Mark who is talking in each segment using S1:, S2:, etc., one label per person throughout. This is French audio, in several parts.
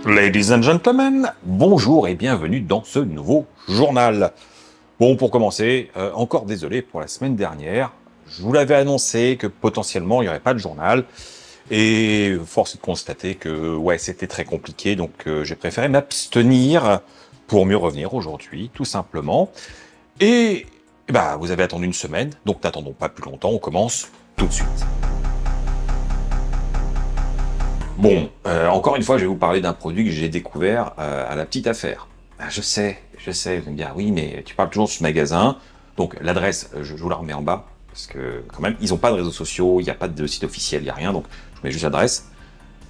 S1: Ladies and gentlemen, bonjour et bienvenue dans ce nouveau journal. Bon, pour commencer, encore désolé pour la semaine dernière. Je vous l'avais annoncé que potentiellement il n'y aurait pas de journal. Et force est de constater que ouais, c'était très compliqué, donc j'ai préféré m'abstenir pour mieux revenir aujourd'hui, tout simplement. Et bah, vous avez attendu une semaine, donc n'attendons pas plus longtemps, on commence tout de suite. Bon, encore une fois, je vais vous parler d'un produit que j'ai découvert à la petite affaire. Ah, je sais, vous allez me dire, oui, mais tu parles toujours de ce magasin. Donc l'adresse, je vous la remets en bas, parce que quand même, ils n'ont pas de réseaux sociaux, il n'y a pas de site officiel, il n'y a rien, donc je mets juste l'adresse.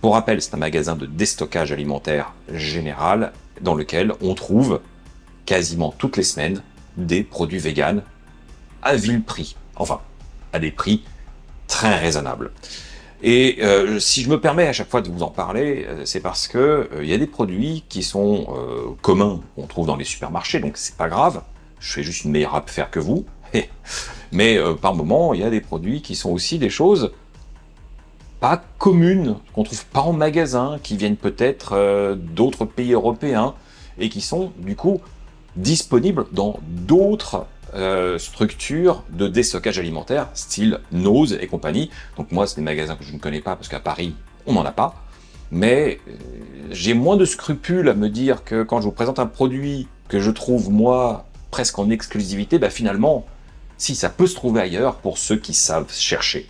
S1: Pour rappel, c'est un magasin de déstockage alimentaire général, dans lequel on trouve quasiment toutes les semaines des produits véganes à vil prix. Enfin, à des prix très raisonnables. Et si je me permets à chaque fois de vous en parler, c'est parce que il y a des produits qui sont communs, qu'on trouve dans les supermarchés, donc c'est pas grave. Je fais juste une meilleure affaire que vous. Mais par moment, il y a des produits qui sont aussi des choses pas communes, qu'on trouve pas en magasin, qui viennent peut-être d'autres pays européens et qui sont du coup disponibles dans d'autres structures de déstockage alimentaire, style Nose et compagnie. Donc moi, c'est des magasins que je ne connais pas parce qu'à Paris, on n'en a pas. Mais j'ai moins de scrupules à me dire que quand je vous présente un produit que je trouve, moi, presque en exclusivité, bah finalement, si ça peut se trouver ailleurs pour ceux qui savent chercher.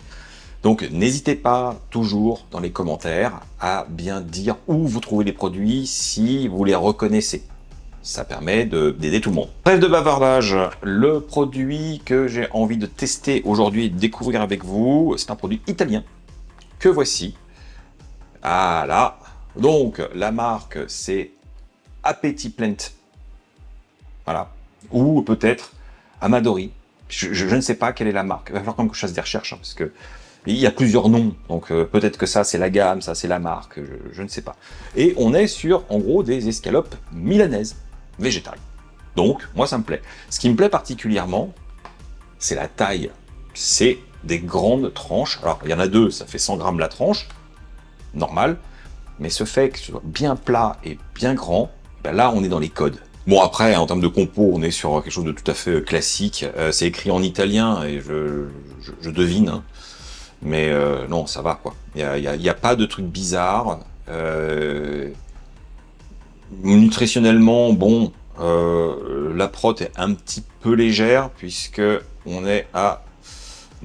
S1: Donc n'hésitez pas toujours dans les commentaires à bien dire où vous trouvez les produits si vous les reconnaissez. Ça permet d'aider tout le monde. Trêve de bavardage, le produit que j'ai envie de tester aujourd'hui et de découvrir avec vous, c'est un produit italien que voici. Ah là, donc la marque c'est Appétit Plant, voilà, ou peut-être Amadori. Je ne sais pas quelle est la marque. Il va falloir quand même que je fasse des recherches, hein, parce que il y a plusieurs noms, donc peut-être que ça c'est la gamme, ça c'est la marque, je ne sais pas. Et on est sur, en gros, des escalopes milanaises, végétales. Donc, moi ça me plaît. Ce qui me plaît particulièrement, c'est la taille. C'est des grandes tranches. Alors, il y en a deux, ça fait 100 grammes la tranche, normal. Mais ce fait que ce soit bien plat et bien grand, ben là on est dans les codes. Bon après, en termes de compo, on est sur quelque chose de tout à fait classique. C'est écrit en italien et je devine, hein. Mais non, ça va quoi. Il y a pas de trucs bizarres. Nutritionnellement, bon, la prot est un petit peu légère puisque on est à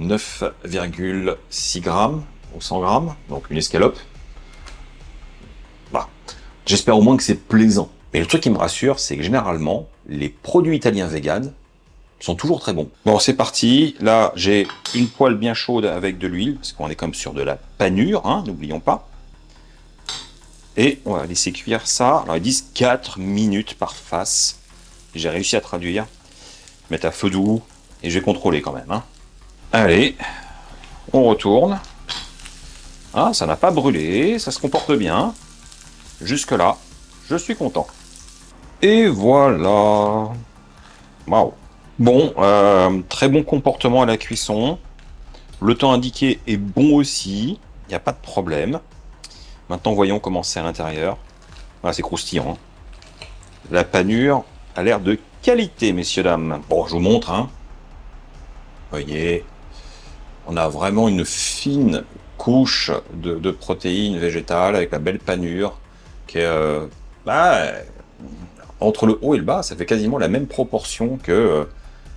S1: 9,6 grammes au 100 grammes, donc une escalope. Bah, j'espère au moins que c'est plaisant. Mais le truc qui me rassure, c'est que généralement, les produits italiens véganes sont toujours très bons. Bon, c'est parti. Là, j'ai une poêle bien chaude avec de l'huile, parce qu'on est comme sur de la panure, hein, n'oublions pas. Et on va laisser cuire ça. Alors, ils disent 4 minutes par face. J'ai réussi à traduire. Mettre à feu doux. Et je vais contrôler quand même, hein. Allez, on retourne. Ah, ça n'a pas brûlé, ça se comporte bien. Jusque-là, je suis content. Et voilà. Waouh. Bon, très bon comportement à la cuisson. Le temps indiqué est bon aussi. Il n'y a pas de problème. Maintenant, voyons comment c'est à l'intérieur. Voilà, c'est croustillant, hein. La panure a l'air de qualité, messieurs, dames. Bon, je vous montre, hein. Voyez, on a vraiment une fine couche de protéines végétales avec la belle panure qui est entre le haut et le bas, ça fait quasiment la même proportion que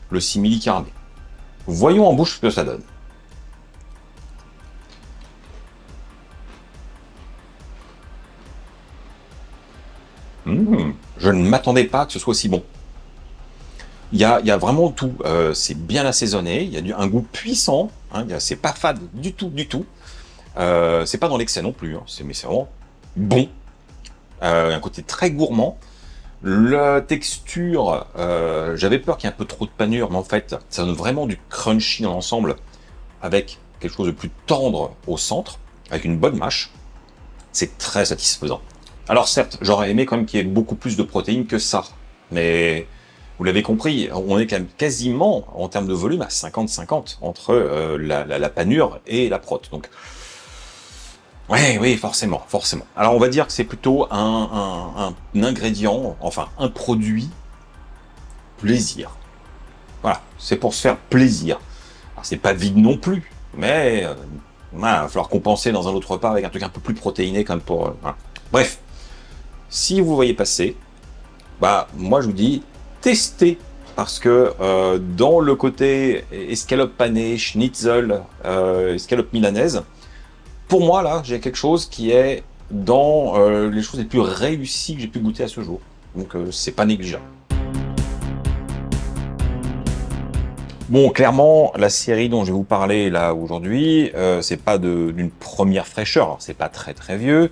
S1: le simili carné. Voyons en bouche ce que ça donne. Je ne m'attendais pas que ce soit aussi bon. Il y a vraiment tout. C'est bien assaisonné, il y a un goût puissant, hein, c'est pas fade du tout, du tout. C'est pas dans l'excès non plus, hein, mais c'est vraiment bon. Un côté très gourmand. La texture, j'avais peur qu'il y ait un peu trop de panure, mais en fait, ça donne vraiment du crunchy dans l'ensemble, avec quelque chose de plus tendre au centre, avec une bonne mâche. C'est très satisfaisant. Alors certes, j'aurais aimé quand même qu'il y ait beaucoup plus de protéines que ça, mais vous l'avez compris, on est quand même quasiment, en termes de volume, à 50-50 entre la panure et la prot. Donc Ouais, oui, forcément, forcément. Alors on va dire que c'est plutôt un ingrédient, enfin un produit plaisir. Voilà, c'est pour se faire plaisir. Alors c'est pas vide non plus, mais voilà, il va falloir compenser dans un autre repas avec un truc un peu plus protéiné comme pour... voilà. Bref, si vous voyez passer, bah moi je vous dis, testez. Parce que dans le côté escalope panée, schnitzel, escalope milanaise, pour moi là, j'ai quelque chose qui est dans les choses les plus réussies que j'ai pu goûter à ce jour. Donc c'est pas négligeable. Bon, clairement, la série dont je vais vous parler là aujourd'hui, c'est pas d'une première fraîcheur, alors c'est pas très très vieux.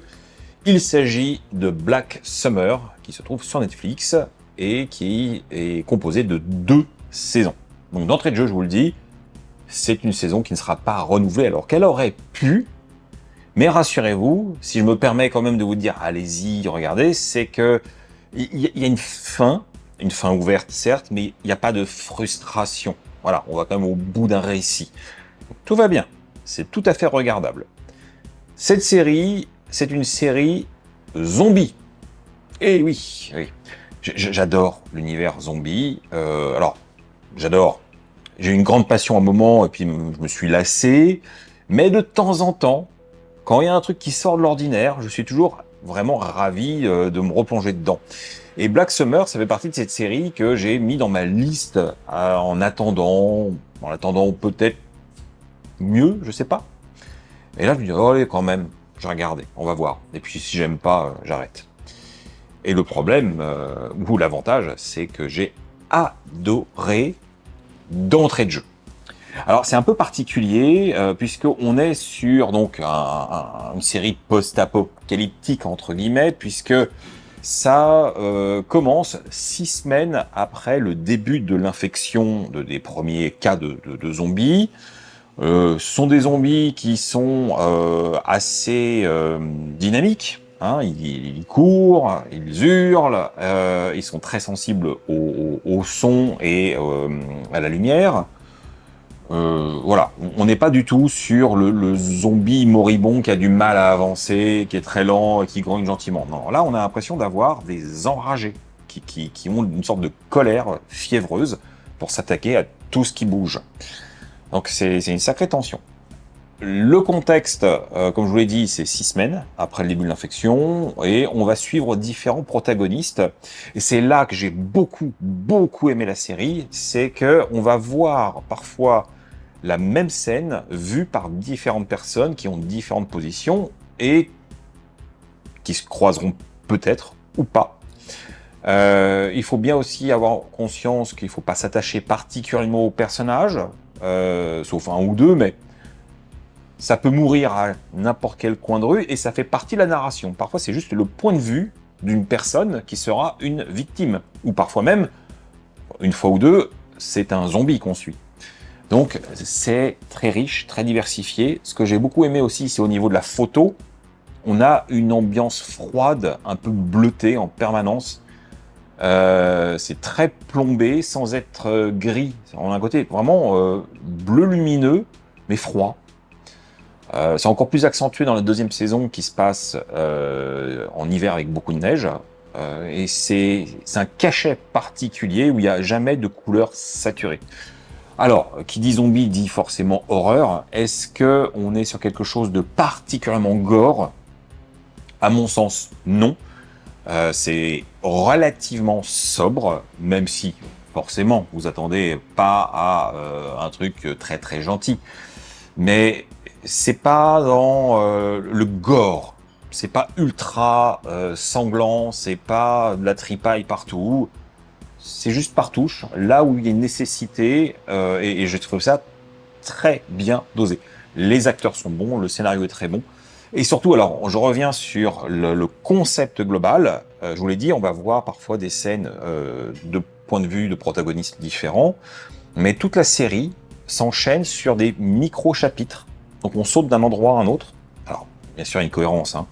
S1: Il s'agit de Black Summer, qui se trouve sur Netflix et qui est composé de 2 saisons. Donc d'entrée de jeu, je vous le dis, c'est une saison qui ne sera pas renouvelée alors qu'elle aurait pu. Mais rassurez-vous, si je me permets quand même de vous dire allez-y, regardez, c'est que il y a une fin ouverte certes, mais il n'y a pas de frustration. Voilà, on va quand même au bout d'un récit. Donc, tout va bien, c'est tout à fait regardable. Cette série, c'est une série zombie. Eh oui, oui. J'adore l'univers zombie. Alors, j'adore. J'ai eu une grande passion à un moment et puis je me suis lassé. Mais de temps en temps, quand il y a un truc qui sort de l'ordinaire, je suis toujours vraiment ravi de me replonger dedans. Et Black Summer, ça fait partie de cette série que j'ai mis dans ma liste en attendant peut-être mieux, je sais pas. Et là, je me dis, oh allez, quand même, je vais regarder, on va voir. Et puis si j'aime pas, j'arrête. Et le problème, ou l'avantage, c'est que j'ai adoré d'entrée de jeu. Alors c'est un peu particulier puisqu'on est sur donc une série post-apocalyptique entre guillemets puisque ça commence 6 semaines après le début de l'infection des premiers cas de zombies. Ce sont des zombies qui sont assez dynamiques. Hein, ils courent, ils hurlent, ils sont très sensibles au son et à la lumière. Voilà, on n'est pas du tout sur le zombie moribond qui a du mal à avancer, qui est très lent et qui grogne gentiment. Non, là on a l'impression d'avoir des enragés qui ont une sorte de colère fiévreuse pour s'attaquer à tout ce qui bouge. Donc c'est une sacrée tension. Le contexte, comme je vous l'ai dit, c'est 6 semaines après le début de l'infection, et on va suivre différents protagonistes. Et c'est là que j'ai beaucoup aimé la série, c'est que on va voir parfois la même scène vue par différentes personnes qui ont différentes positions et qui se croiseront peut-être ou pas. Il faut bien aussi avoir conscience qu'il ne faut pas s'attacher particulièrement aux personnages, sauf un ou deux, mais ça peut mourir à n'importe quel coin de rue et ça fait partie de la narration. Parfois, c'est juste le point de vue d'une personne qui sera une victime. Ou parfois même, une fois ou deux, c'est un zombie qu'on suit. Donc, c'est très riche, très diversifié. Ce que j'ai beaucoup aimé aussi, c'est au niveau de la photo. On a une ambiance froide, un peu bleutée en permanence. C'est très plombé, sans être gris. On a un côté vraiment bleu lumineux, mais froid. C'est encore plus accentué dans la 2e saison qui se passe en hiver avec beaucoup de neige. Et c'est un cachet particulier où il n'y a jamais de couleur saturée. Alors, qui dit zombie dit forcément horreur. Est-ce qu'on est sur quelque chose de particulièrement gore? À mon sens, non. C'est relativement sobre, même si forcément vous attendez pas à un truc très gentil. Mais c'est pas dans le gore, c'est pas ultra sanglant, c'est pas de la tripaille partout, c'est juste par touche, là où il y a une nécessité, et je trouve ça très bien dosé. Les acteurs sont bons, le scénario est très bon, et surtout, alors, je reviens sur le concept global, je vous l'ai dit, on va voir parfois des scènes de points de vue de protagonistes différents, mais toute la série s'enchaîne sur des micro-chapitres. Donc on saute d'un endroit à un autre. Alors, bien sûr, il y a une cohérence, hein,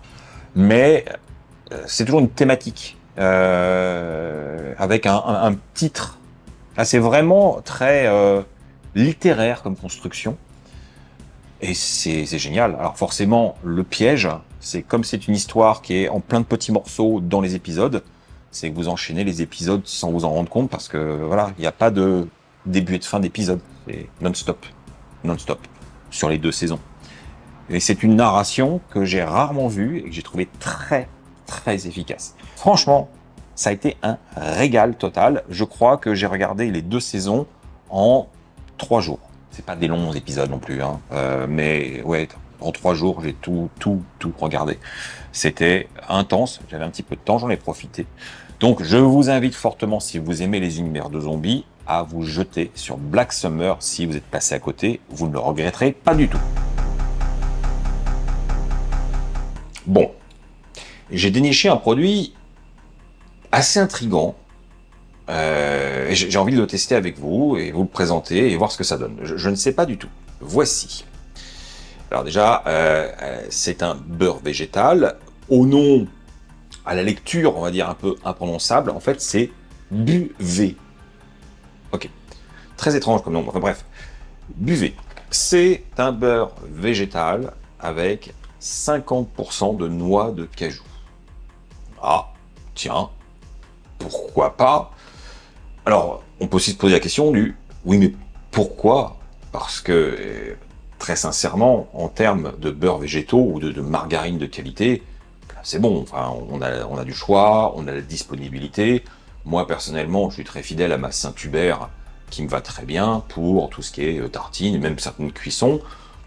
S1: mais c'est toujours une thématique, avec un titre. Là, c'est vraiment très littéraire comme construction. Et c'est génial. Alors forcément, le piège, c'est comme c'est une histoire qui est en plein de petits morceaux dans les épisodes, c'est que vous enchaînez les épisodes sans vous en rendre compte parce que voilà, il n'y a pas de début et de fin d'épisode. C'est non-stop. Non-stop. Sur les 2 saisons. Et c'est une narration que j'ai rarement vue et que j'ai trouvé très, très efficace. Franchement, ça a été un régal total. Je crois que j'ai regardé les 2 saisons en 3 jours. C'est pas des longs épisodes non plus, hein. Mais ouais, en 3 jours, j'ai tout regardé. C'était intense. J'avais un petit peu de temps, j'en ai profité. Donc, je vous invite fortement, si vous aimez les univers de zombies, à vous jeter sur Black Summer. Si vous êtes passé à côté, vous ne le regretterez pas du tout. Bon, j'ai déniché un produit assez intriguant. J'ai envie de le tester avec vous et vous le présenter et voir ce que ça donne. Je ne sais pas du tout. Voici. Alors déjà, c'est un beurre végétal. Au nom, à la lecture, on va dire un peu imprononçable, en fait, c'est Buvée. Ok. Très étrange comme nom. Enfin bref. Buvée. C'est un beurre végétal avec 50% de noix de cajou. Ah, tiens, pourquoi pas? Alors, on peut aussi se poser la question du oui, mais pourquoi? Parce que, très sincèrement, en termes de beurre végétaux ou de margarine de qualité, c'est bon. Enfin, on a du choix, on a la disponibilité. Moi, personnellement, je suis très fidèle à ma Saint-Hubert, qui me va très bien pour tout ce qui est tartine et même certaines cuissons.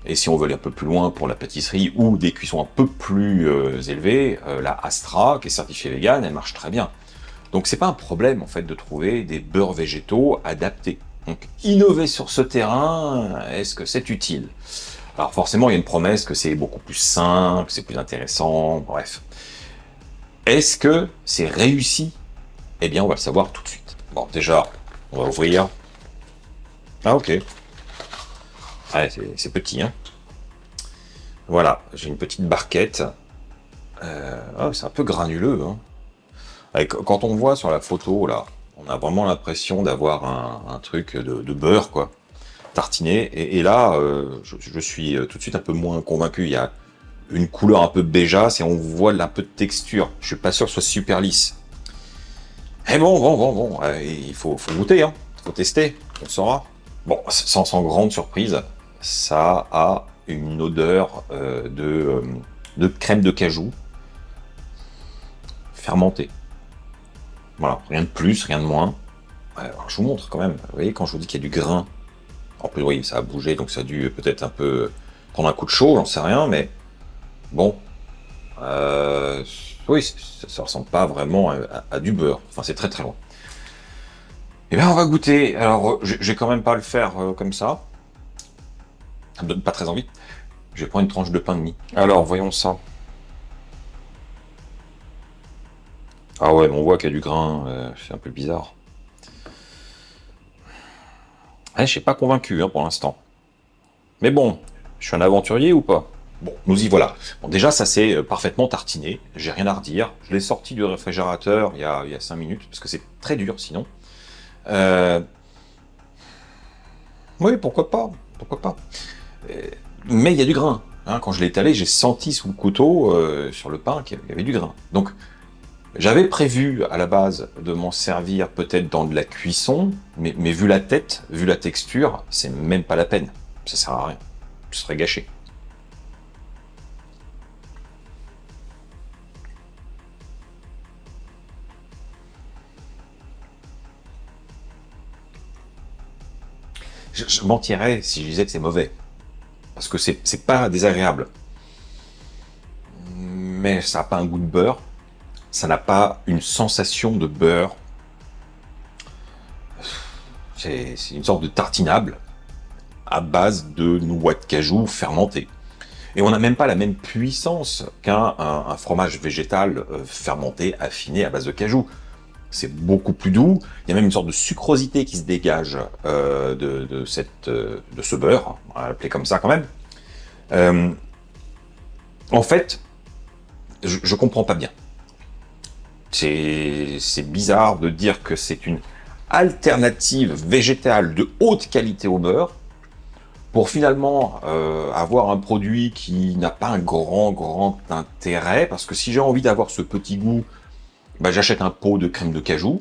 S1: Et si on veut aller un peu plus loin pour la pâtisserie ou des cuissons un peu plus élevées, la Astra, qui est certifiée vegan, elle marche très bien. Donc c'est pas un problème en fait de trouver des beurres végétaux adaptés. Donc innover sur ce terrain, est-ce que c'est utile? Alors forcément il y a une promesse que c'est beaucoup plus sain, que c'est plus intéressant, bref. Est-ce que c'est réussi? Eh bien on va le savoir tout de suite. Bon déjà, on va ouvrir. Ah ok. Ouais, c'est petit, hein. Voilà, j'ai une petite barquette. Ah, c'est un peu granuleux, hein. Quand on voit sur la photo, là, on a vraiment l'impression d'avoir un truc de beurre, quoi, tartiné. Et là, je suis tout de suite un peu moins convaincu. Il y a une couleur un peu béjasse et on voit un peu de texture. Je suis pas sûr que ce soit super lisse. Eh bon, il faut goûter, hein. Il faut tester, on saura. Bon, sans grande surprise, ça a une odeur de crème de cajou fermentée. Voilà, rien de plus, rien de moins. Alors, je vous montre quand même. Vous voyez, quand je vous dis qu'il y a du grain, en plus, oui, ça a bougé, donc ça a dû peut-être un peu prendre un coup de chaud, j'en sais rien, mais bon. Oui, ça ressemble pas vraiment à du beurre. Enfin, c'est très très loin. Eh bien, on va goûter. Alors, je vais quand même pas le faire comme ça. Ça me donne pas très envie. Je vais prendre une tranche de pain de mie. Alors, voyons ça. Ah ouais, mais on voit qu'il y a du grain, c'est un peu bizarre. Je suis pas convaincu, hein, pour l'instant. Mais bon, je suis un aventurier ou pas? Bon, nous y voilà. Bon, déjà, ça c'est parfaitement tartiné. J'ai rien à redire. Je l'ai sorti du réfrigérateur il y a 5 minutes, parce que c'est très dur sinon. Euh... Oui, pourquoi pas? Pourquoi pas? Euh, Mais il y a du grain. Hein. Quand je l'ai étalé, j'ai senti sous le couteau, sur le pain, qu'il y avait du grain. Donc, j'avais prévu à la base de m'en servir peut-être dans de la cuisson, mais vu la tête, vu la texture, c'est même pas la peine. Ça sert à rien. Ce serait gâché. Je mentirais si je disais que c'est mauvais. Parce que c'est pas désagréable. Mais ça n'a pas un goût de beurre. Ça n'a pas une sensation de beurre. C'est une sorte de tartinable à base de noix de cajou fermentée. Et on n'a même pas la même puissance qu'un fromage végétal fermenté, affiné à base de cajou. C'est beaucoup plus doux. Il y a même une sorte de sucrosité qui se dégage de ce beurre, on va l'appeler comme ça quand même. Euh, En fait, je comprends pas bien. C'est bizarre de dire que c'est une alternative végétale de haute qualité au beurre, pour finalement avoir un produit qui n'a pas un grand intérêt, parce que si j'ai envie d'avoir ce petit goût, bah, j'achète un pot de crème de cajou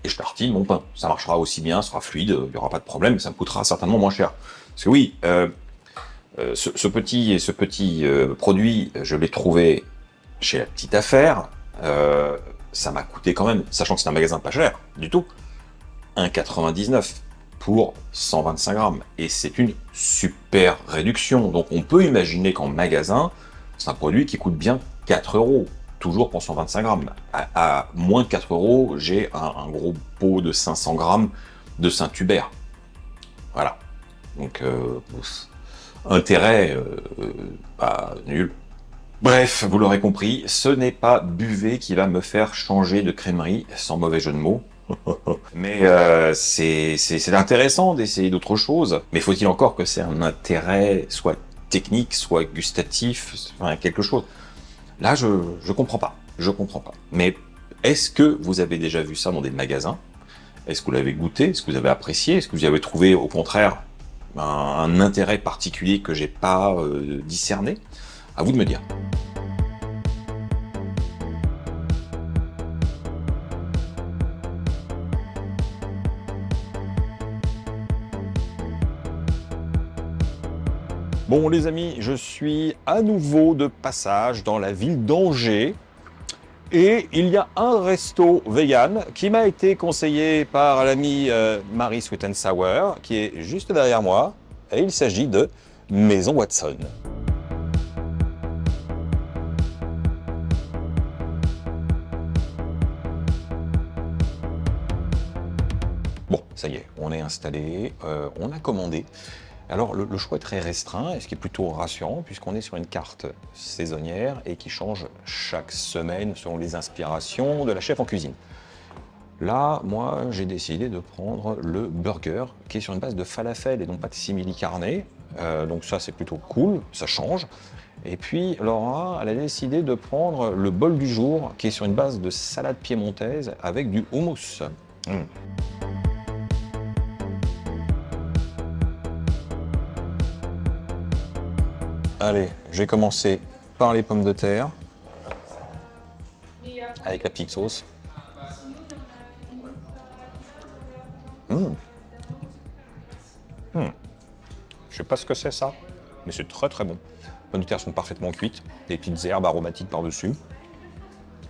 S1: et je tartine mon pain. Ça marchera aussi bien, ce sera fluide, il n'y aura pas de problème, ça me coûtera certainement moins cher. Parce que oui, ce petit produit, je l'ai trouvé chez la petite affaire. Ça m'a coûté quand même, sachant que c'est un magasin pas cher du tout, 1,99 pour 125 grammes. Et c'est une super réduction. Donc on peut imaginer qu'en magasin, c'est un produit qui coûte bien 4 euros, toujours pour 125 grammes. À moins de 4 euros, j'ai un gros pot de 500 grammes de Saint-Hubert. Voilà. Donc, intérêt, pas nul. Bref, vous l'aurez compris, ce n'est pas Buvet qui va me faire changer de crèmerie, sans mauvais jeu de mots. Mais c'est intéressant d'essayer d'autres choses. Mais faut-il encore que c'est un intérêt soit technique, soit gustatif, enfin quelque chose. Là, je comprends pas. Je comprends pas. Mais est-ce que vous avez déjà vu ça dans des magasins? Est-ce que vous l'avez goûté? Est-ce que vous avez apprécié? Est-ce que vous avez trouvé, au contraire, un intérêt particulier que j'ai pas discerné? À vous de me dire. Bon les amis, je suis à nouveau de passage dans la ville d'Angers et il y a un resto vegan qui m'a été conseillé par l'ami Marie Sweet and Sour qui est juste derrière moi et il s'agit de Maison Watson. Bon, ça y est, on est installé, on a commandé. Alors le choix est très restreint, et ce qui est plutôt rassurant, puisqu'on est sur une carte saisonnière et qui change chaque semaine selon les inspirations de la chef en cuisine. Là, moi, j'ai décidé de prendre le burger, qui est sur une base de falafel et non pas de simili carne. Donc ça, c'est plutôt cool, ça change. Et puis, Laura, elle a décidé de prendre le bol du jour, qui est sur une base de salade piémontaise avec du houmous. Allez, je vais commencer par les pommes de terre, avec la petite sauce. Je sais pas ce que c'est ça, mais c'est très très bon. Les pommes de terre sont parfaitement cuites, des petites herbes aromatiques par-dessus.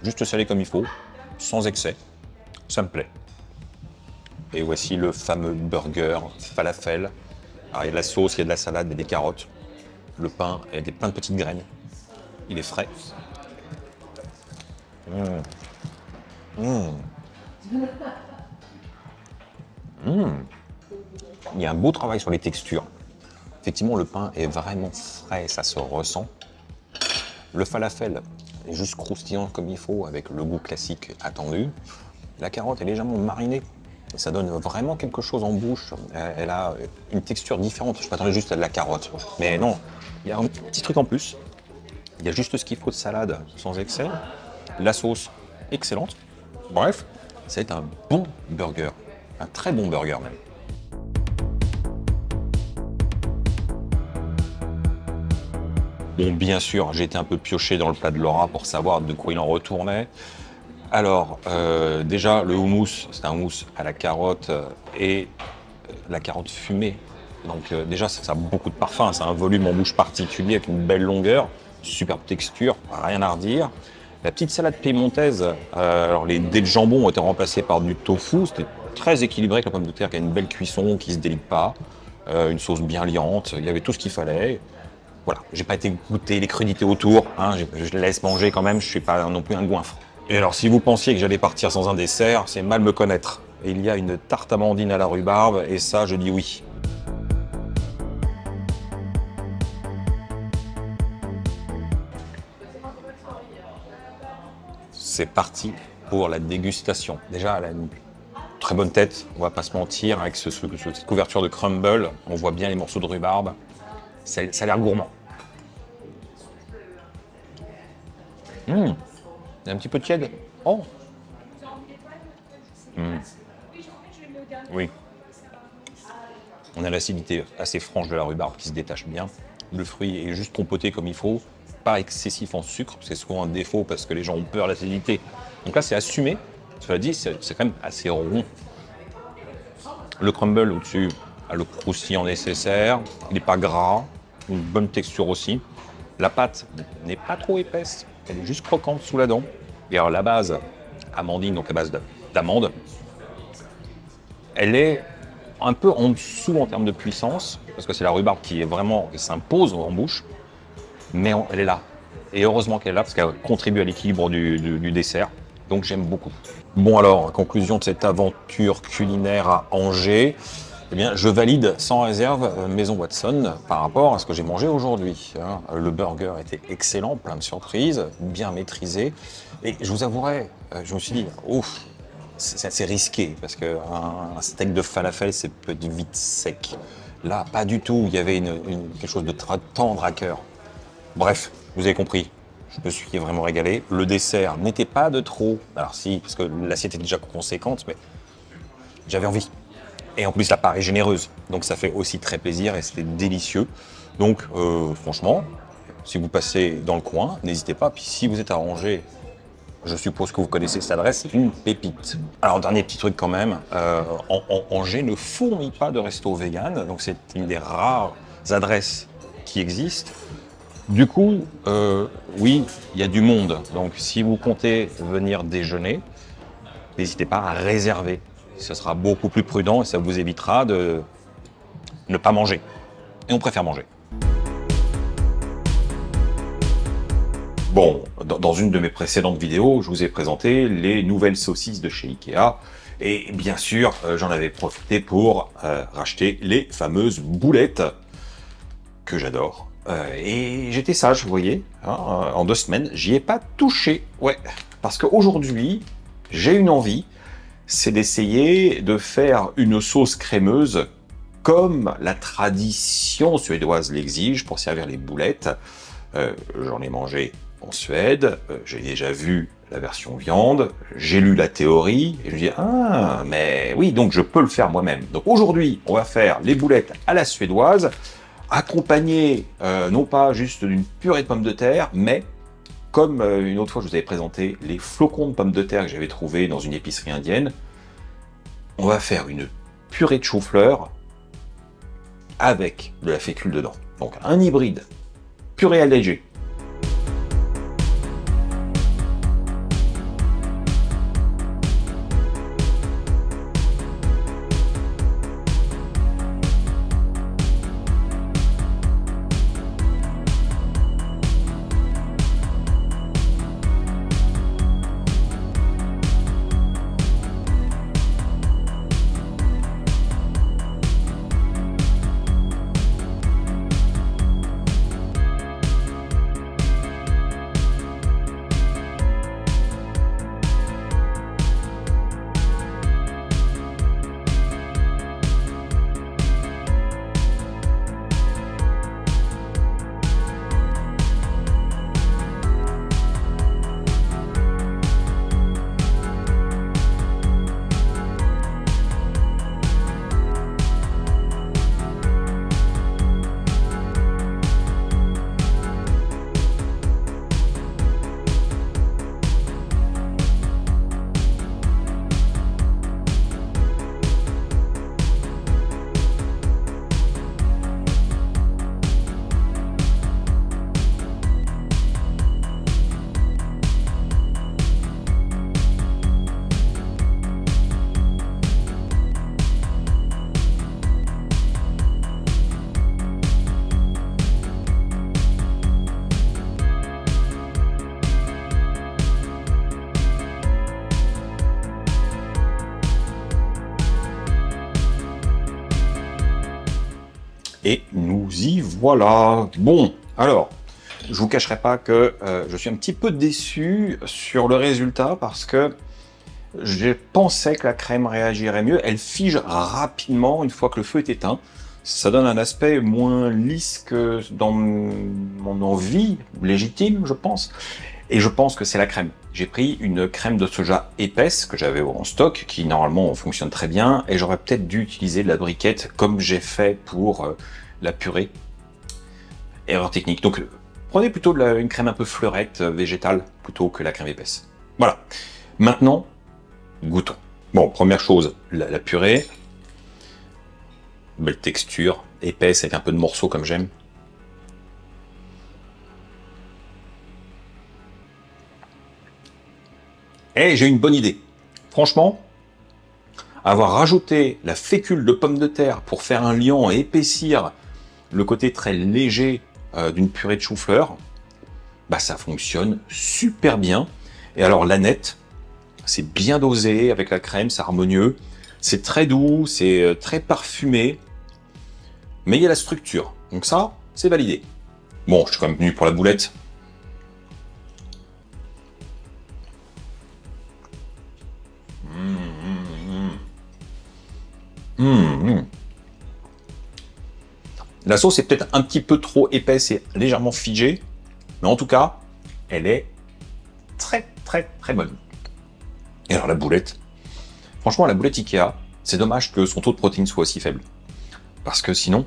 S1: Juste salé comme il faut, sans excès. Ça me plaît. Et voici le fameux burger falafel. Alors, il y a de la sauce, il y a de la salade et des carottes. Le pain, il y a plein de petites graines. Il est frais. Il y a un beau travail sur les textures. Effectivement, le pain est vraiment frais, ça se ressent. Le falafel est juste croustillant comme il faut, avec le goût classique attendu. La carotte est légèrement marinée. Ça donne vraiment quelque chose en bouche. Elle a une texture différente. Je m'attendais juste à de la carotte. Mais non, il y a un petit truc en plus. Il y a juste ce qu'il faut de salade sans excès. La sauce, excellente. Bref, c'est un bon burger. Un très bon burger même. Bon, bien sûr, j'ai été un peu pioché dans le plat de Laura pour savoir de quoi il en retournait. Alors, déjà, le houmous, c'est un houmous à la carotte et la carotte fumée. Donc déjà, ça a beaucoup de parfum, ça a un volume en bouche particulier avec une belle longueur, superbe texture, rien à redire. La petite salade piémontaise, alors les dés de jambon ont été remplacés par du tofu, c'était très équilibré avec la pomme de terre qui a une belle cuisson, qui se délite pas, une sauce bien liante, il y avait tout ce qu'il fallait. Voilà, j'ai pas été goûter les crudités autour, hein, je les laisse manger quand même, je suis pas non plus un goinfre. Et alors si vous pensiez que j'allais partir sans un dessert, c'est mal me connaître. Et il y a une tarte amandine à la rhubarbe, et ça je dis oui. C'est parti pour la dégustation. Déjà, elle a une très bonne tête, on va pas se mentir, avec cette couverture de crumble, on voit bien les morceaux de rhubarbe. Ça a l'air gourmand. Il y a un petit peu tiède. Oh. Oui. On a l'acidité assez franche de la rhubarbe qui se détache bien. Le fruit est juste compoté comme il faut, pas excessif en sucre, c'est souvent un défaut parce que les gens ont peur de l'acidité. Donc là, c'est assumé. Cela dit, c'est quand même assez rond. Le crumble au-dessus a le croustillant nécessaire, il n'est pas gras, une bonne texture aussi. La pâte n'est pas trop épaisse, elle est juste croquante sous la dent. Et alors la base amandine, donc la base d'amande, elle est un peu en dessous en termes de puissance, parce que c'est la rhubarbe qui s'impose en bouche, mais elle est là. Et heureusement qu'elle est là, parce qu'elle contribue à l'équilibre du dessert. Donc j'aime beaucoup. Bon alors, conclusion de cette aventure culinaire à Angers, eh bien, je valide sans réserve Maison Watson par rapport à ce que j'ai mangé aujourd'hui. Le burger était excellent, plein de surprises, bien maîtrisé. Et je vous avouerai, je me suis dit, ouf, c'est assez risqué, parce qu'un steak de falafel, c'est peut être vite sec. Là, pas du tout, il y avait quelque chose de très tendre à cœur. Bref, vous avez compris. Je me suis vraiment régalé. Le dessert n'était pas de trop. Alors si, parce que l'assiette est déjà conséquente, mais j'avais envie. Et en plus, la part est généreuse. Donc ça fait aussi très plaisir et c'était délicieux. Donc franchement, si vous passez dans le coin, n'hésitez pas. Puis si vous êtes à Angers, je suppose que vous connaissez cette adresse, c'est une pépite. Alors dernier petit truc quand même, Angers ne fournit pas de resto vegan. Donc c'est une des rares adresses qui existent. Du coup, oui, il y a du monde. Donc, si vous comptez venir déjeuner, n'hésitez pas à réserver. Ce sera beaucoup plus prudent et ça vous évitera de ne pas manger. Et on préfère manger. Bon, dans une de mes précédentes vidéos, je vous ai présenté les nouvelles saucisses de chez Ikea. Et bien sûr, j'en avais profité pour racheter les fameuses boulettes que j'adore. Et j'étais sage, vous voyez, en 2 semaines, j'y ai pas touché. Ouais, parce qu'aujourd'hui, j'ai une envie, c'est d'essayer de faire une sauce crémeuse comme la tradition suédoise l'exige pour servir les boulettes. J'en ai mangé en Suède, j'ai déjà vu la version viande, j'ai lu la théorie, et je me dis, ah, mais oui, donc je peux le faire moi-même. Donc aujourd'hui, on va faire les boulettes à la suédoise, accompagné non pas juste d'une purée de pommes de terre, mais comme une autre fois je vous avais présenté les flocons de pommes de terre que j'avais trouvés dans une épicerie indienne, on va faire une purée de chou-fleur avec de la fécule dedans. Donc un hybride, purée allégée. Et nous y voilà. Bon, alors, je vous cacherai pas que je suis un petit peu déçu sur le résultat parce que je pensais que la crème réagirait mieux. Elle fige rapidement une fois que le feu est éteint. Ça donne un aspect moins lisse que dans mon envie légitime, je pense. Et je pense que c'est la crème. J'ai pris une crème de soja épaisse que j'avais en stock, qui normalement fonctionne très bien, et j'aurais peut-être dû utiliser de la briquette comme j'ai fait pour la purée. Erreur technique. Donc prenez plutôt une crème un peu fleurette, végétale, plutôt que la crème épaisse. Voilà. Maintenant, goûtons. Bon, première chose, la purée. Belle texture, épaisse avec un peu de morceaux comme j'aime. Et j'ai une bonne idée. Franchement, avoir rajouté la fécule de pomme de terre pour faire un liant et épaissir le côté très léger d'une purée de chou-fleur, bah ça fonctionne super bien. Et alors l'aneth, c'est bien dosé avec la crème, c'est harmonieux. C'est très doux, c'est très parfumé. Mais il y a la structure. Donc ça, c'est validé. Bon, je suis quand même venu pour la boulette. La sauce est peut-être un petit peu trop épaisse et légèrement figée, mais en tout cas, elle est très très très bonne. Et alors la boulette, franchement la boulette Ikea, c'est dommage que son taux de protéines soit aussi faible. Parce que sinon,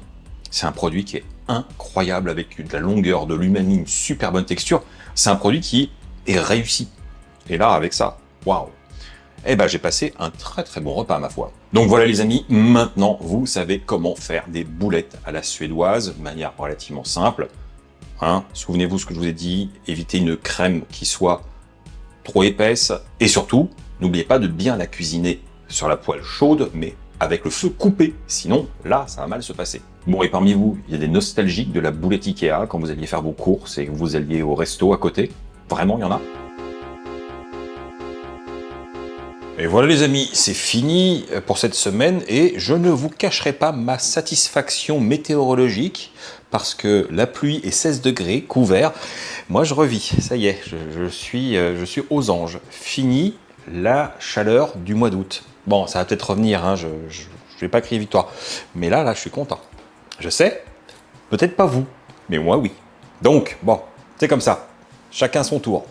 S1: c'est un produit qui est incroyable avec de la longueur, de l'umami, une super bonne texture. C'est un produit qui est réussi. Et là, avec ça, waouh! Eh ben, j'ai passé un très très bon repas, ma foi. Donc voilà les amis, maintenant vous savez comment faire des boulettes à la suédoise de manière relativement simple. Hein, souvenez-vous ce que je vous ai dit, évitez une crème qui soit trop épaisse. Et surtout, n'oubliez pas de bien la cuisiner sur la poêle chaude, mais avec le feu coupé. Sinon, là, ça va mal se passer. Bon, et parmi vous, il y a des nostalgiques de la boulette Ikea quand vous alliez faire vos courses et que vous alliez au resto à côté. Vraiment, il y en a. Et voilà les amis, c'est fini pour cette semaine et je ne vous cacherai pas ma satisfaction météorologique parce que la pluie est 16 degrés, couvert. Moi je revis, ça y est, je suis aux anges. Fini la chaleur du mois d'août. Bon, ça va peut-être revenir, hein, je vais pas crier victoire. Mais là, je suis content. Je sais, peut-être pas vous, mais moi oui. Donc, bon, c'est comme ça. Chacun son tour.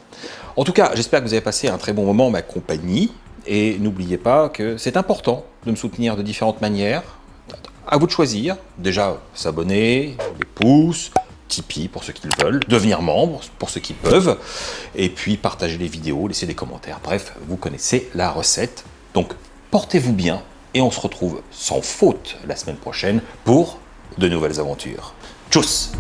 S1: En tout cas, j'espère que vous avez passé un très bon moment en ma compagnie. Et n'oubliez pas que c'est important de me soutenir de différentes manières. À vous de choisir. Déjà, s'abonner, les pouces, Tipeee pour ceux qui le veulent, devenir membre pour ceux qui peuvent, et puis partager les vidéos, laisser des commentaires. Bref, vous connaissez la recette. Donc, portez-vous bien et on se retrouve sans faute la semaine prochaine pour de nouvelles aventures. Tchuss!